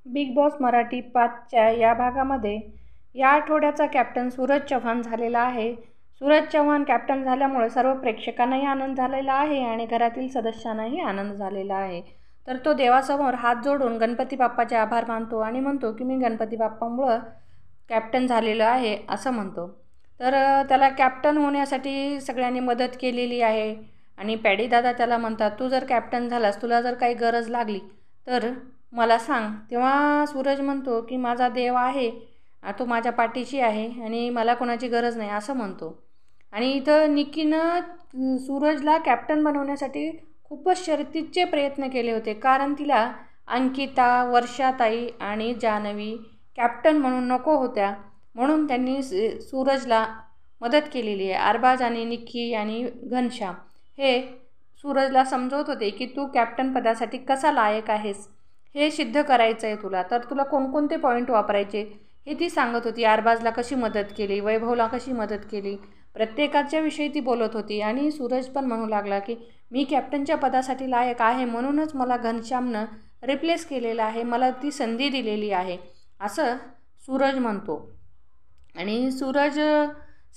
Big boss Marathi 5च्या या भागामध्ये या आठवड्याचा कॅप्टन सूरज चव्हाण झालेला आहे. सूरज चव्हाण कॅप्टन झाल्यामुळे सर्व प्रेक्षकांनाही आनंद झालेला आहे आणि घरातील सदस्यांनाही आनंद झालेला आहे. तर तो देवासमोर हात जोडून गणपती बाप्पाचे आभार मानतो आणि म्हणतो की मी गणपती बाप्पामुळं कॅप्टन झालेलं आहे असं म्हणतो. तर त्याला कॅप्टन होण्यासाठी सगळ्यांनी मदत केलेली आहे आणि पॅडी दादा त्याला म्हणतात, तू जर कॅप्टन झालास, तुला जर काही गरज लागली तर मला सांग. तेव्हा सूरज म्हणतो की माझा देव आहे, तो माझ्या पाठीशी आहे आणि मला कोणाची गरज नाही असं म्हणतो. आणि इथं निक्कीनं सूरजला कॅप्टन बनवण्यासाठी खूपच शर्तीचे प्रयत्न केले होते, कारण तिला अंकिता, वर्षाताई आणि जान्हवी कॅप्टन म्हणून नको होत्या, म्हणून त्यांनी सूरजला मदत केलेली आहे. अरबाज आणि निक्की आणि घनश्याम हे सूरजला समजवत होते की तू कॅप्टन पदासाठी कसा लायक आहेस, हे सिद्ध करायचं आहे तुला, तर तुला कोणकोणते पॉईंट वापरायचे हे ती सांगत होती. अरबाजला कशी मदत केली, वैभवला कशी मदत केली, प्रत्येकाच्या विषयी ती बोलत होती. आणि सूरज पण म्हणू लागला की मी कॅप्टनच्या पदासाठी लायक आहे, म्हणूनच मला घनश्यामनं रिप्लेस केलेलं आहे, मला ती संधी दिलेली आहे असं सूरज म्हणतो. आणि सूरज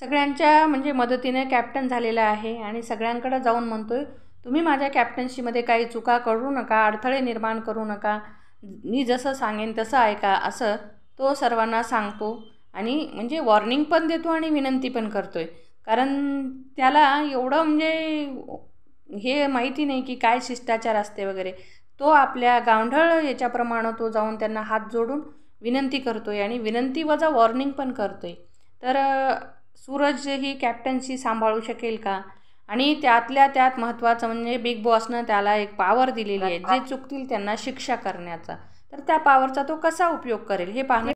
सगळ्यांच्या म्हणजे मदतीने कॅप्टन झालेला आहे आणि सगळ्यांकडे जाऊन म्हणतोय, तुम्ही माझ्या कॅप्टन्सीमध्ये काही चुका करू नका, अडथळे निर्माण करू नका, मी जसं सांगेन तसं ऐका असं तो सर्वांना सांगतो. आणि म्हणजे वॉर्निंग पण देतो आणि विनंती पण करतोय, कारण त्याला एवढं म्हणजे हे माहिती नाही की काय शिष्टाचार असते वगैरे. तो आपल्या गावढळ याच्याप्रमाणे तो जाऊन त्यांना हात जोडून विनंती करतोय आणि विनंती वजा वॉर्निंग पण करतोय. तर सूरज ही कॅप्टन्सी सांभाळू शकेल का? आणि त्यातल्या त्यात महत्त्वाचं म्हणजे बिग बॉसनं त्याला एक पॉवर दिलेली आहे, जे चुकतील त्यांना शिक्षा करण्याचा. तर त्या पॉवरचा तो कसा उपयोग करेल हे पाहणं